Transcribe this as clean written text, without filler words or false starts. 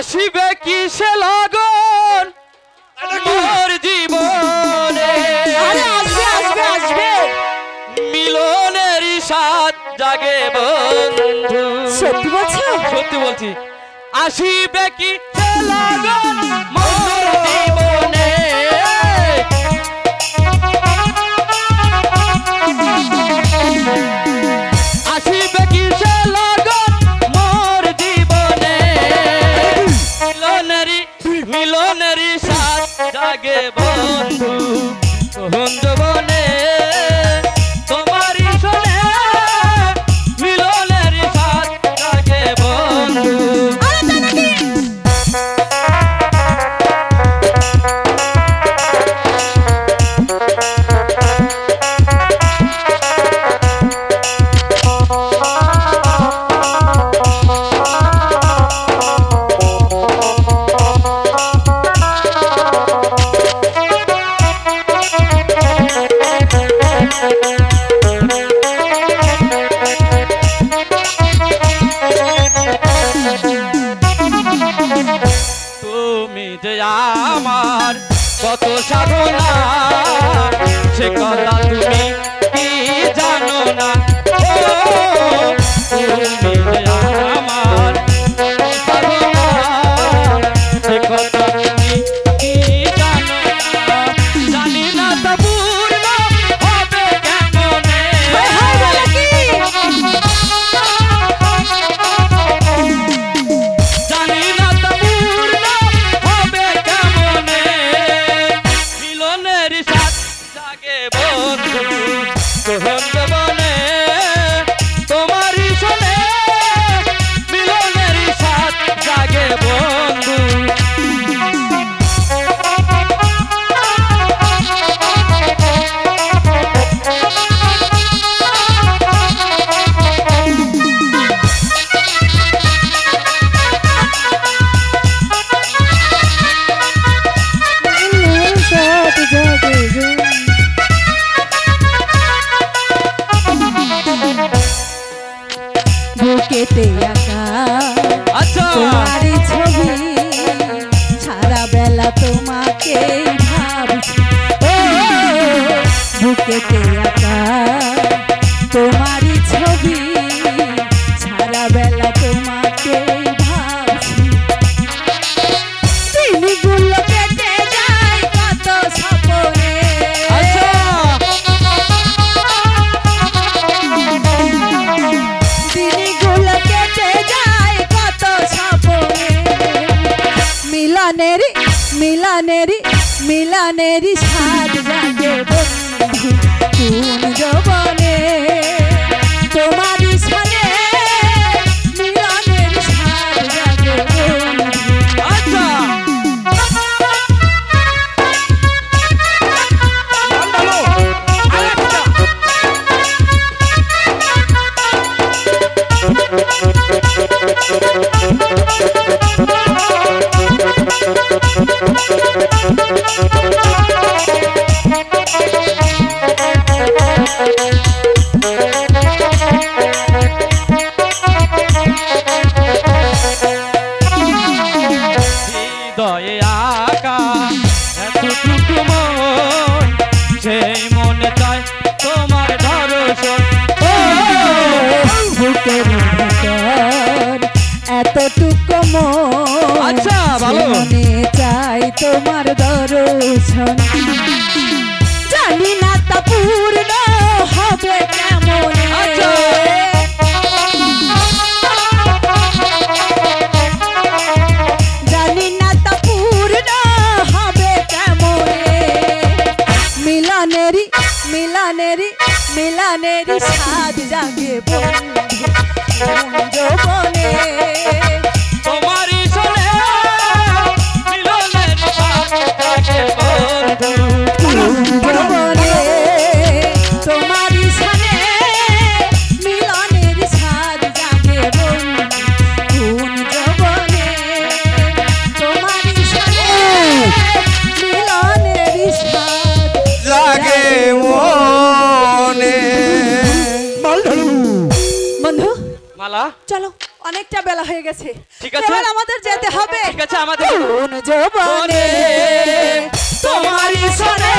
আসিবে কি সে লগন মোর জীবনে আসবে আসবে আসবে মিলনের সাথ জাগে বন্ধু সত্যি বলছো সত্যি বলছি আসিবে কি সে লগন মোর জীবনে আসিবে কি সে লগন মোর জীবনে মিলনেরই সাথ জাগে বন্ধু বনে তোমারই শোনে মিলনেরই সাথ জাগে বন্ধু তুমি যে আমার কত সাধনা সে কথা তুমি কি জানো না তুমি যে আমার কত সাধনা সে কথা তুমি কি জানো না জানি না তা পূর্ণ হবে কেমনে জানি না তা পূর্ণ হবে কেমনে মিলনের সাথ জাগে বন্ধু বনে তোমারই শোনে মিলনের সাথ জাগে বন্ধু বুকেতে আঁকা আচ্ছা তোমারই ছবি সারা বেলা তোমাকে ভাবছি ও বুকেতে আঁকা তোমারই ছবি সারা বেলা তোমাকে ভাবছি দিনগুলো কেটে যায় কত সপনে দিনগুলো কেটে যায় কত সপনে মিলনেরই সাথ জাগে বন্ধু কোন যৌবনে তোমারই সাথে মিলনের সাথ জাগে বন্ধু আচ্ছা হৃদয়ে আঁকা এতটুকু মন সেই মনে চায় তোমার দর্শন বুকের ভিতর এতটুকু মন আচ্ছা ভালো মনে চাই তোমার দর্শন জানি না তা পূর্ণ হবে কেমন জানি না তা পূর্ণ হবে কেমন মিলনেরই সাথ জাগে বন্ধু কোন যৌবনে তোমারই শোনে মিলনের সাথ জাগে বন্ধু যৌবনে তোমারই সাথে মিলনের সাথ জাগে বন্ধু কোন যৌবনে তোমারই সাথে মিলনের সাথ জাগে মনে বন্ধু মালা চলো অনেকটা বেলা হয়ে গেছে, ঠিক আছে। এবার আমাদের যেতে হবে। ঠিক আছে, আমাদের কোন জবানে তোমারই সনে